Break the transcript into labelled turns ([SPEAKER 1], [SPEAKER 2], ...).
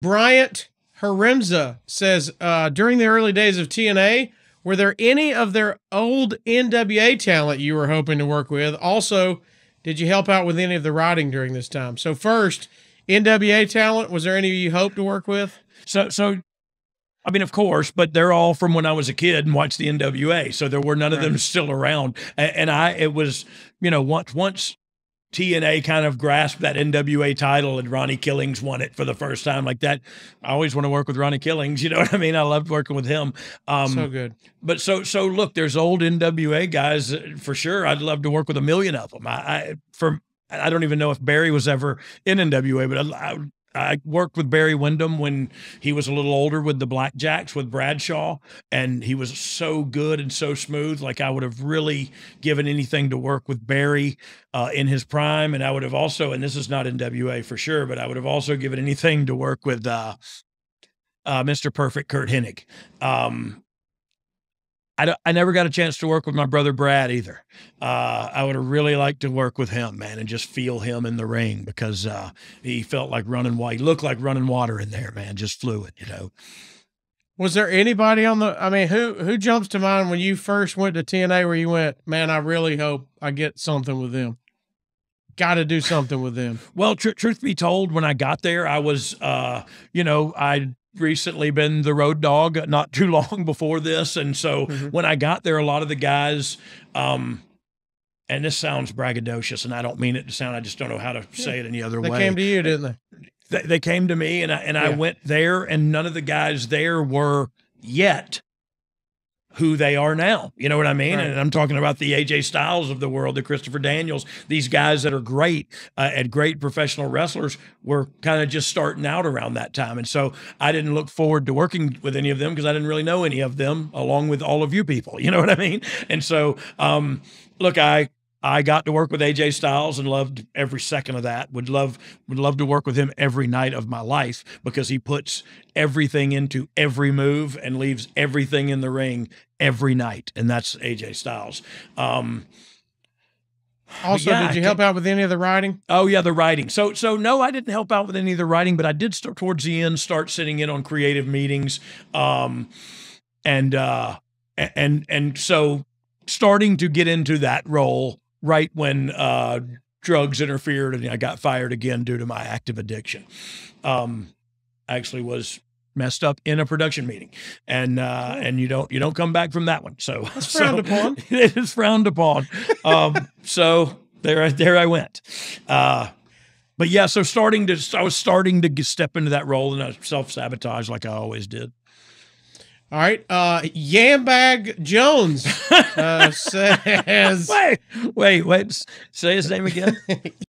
[SPEAKER 1] Bryant Haremza says, during the early days of TNA, were there any of their old NWA talent you were hoping to work with? Also, did you help out with any of the writing during this time? So first, NWA talent, was there any you hoped to work with?
[SPEAKER 2] So I mean, of course, but they're all from when I was a kid and watched the NWA. So there were none of them still around. And it was, you know, once TNA kind of grasped that NWA title and Ronnie Killings won it for the first time like that. I always want to work with Ronnie Killings. You know what I mean? I loved working with him.
[SPEAKER 1] So good.
[SPEAKER 2] But so look, there's old NWA guys for sure. I'd love to work with a million of them. I don't even know if Barry was ever in NWA, but I worked with Barry Windham when he was a little older with the Blackjacks with Bradshaw, and he was so good and so smooth. Like, I would have really given anything to work with Barry in his prime. And I would have also, and this is not NWA for sure, but I would have also given anything to work with Mr. Perfect Kurt Hennig. I never got a chance to work with my brother Brad either. I would have really liked to work with him, man, and just feel him in the ring, because he felt like running water. He looked like running water in there, man, just fluid, you know.
[SPEAKER 1] Was there anybody on the, I mean, who jumps to mind when you first went to TNA where you went, man, I really hope I get something with them? Got to do something with them.
[SPEAKER 2] Well, truth be told, when I got there, I was, you know, I'd recently been the road dog not too long before this. And so when I got there, a lot of the guys, and this sounds braggadocious and I don't mean it to sound, I just don't know how to say it any other way.
[SPEAKER 1] They came to you, didn't they?
[SPEAKER 2] They came to me, and I went there, and none of the guys there were yet who they are now. You know what I mean? Right. And I'm talking about the AJ Styles of the world, the Christopher Daniels, these guys that are great and great professional wrestlers were kind of just starting out around that time. And so I didn't look forward to working with any of them because I didn't really know any of them, along with all of you people. You know what I mean? And so, look, I got to work with AJ Styles and loved every second of that. Would love to work with him every night of my life, because he puts everything into every move and leaves everything in the ring every night. And that's AJ Styles.
[SPEAKER 1] Also, did you help out with any of the writing?
[SPEAKER 2] Oh yeah, the writing. So no, I didn't help out with any of the writing, but I did start towards the end, start sitting in on creative meetings. And so starting to get into that role right when drugs interfered and I got fired again due to my active addiction. Actually was messed up in a production meeting, and you don't come back from that one. So
[SPEAKER 1] it's frowned upon.
[SPEAKER 2] It is frowned upon. So there I went. But yeah, so I was starting to step into that role, and I self-sabotage like I always did.
[SPEAKER 1] All right. Yambag Jones says...
[SPEAKER 2] Wait. Say his name again.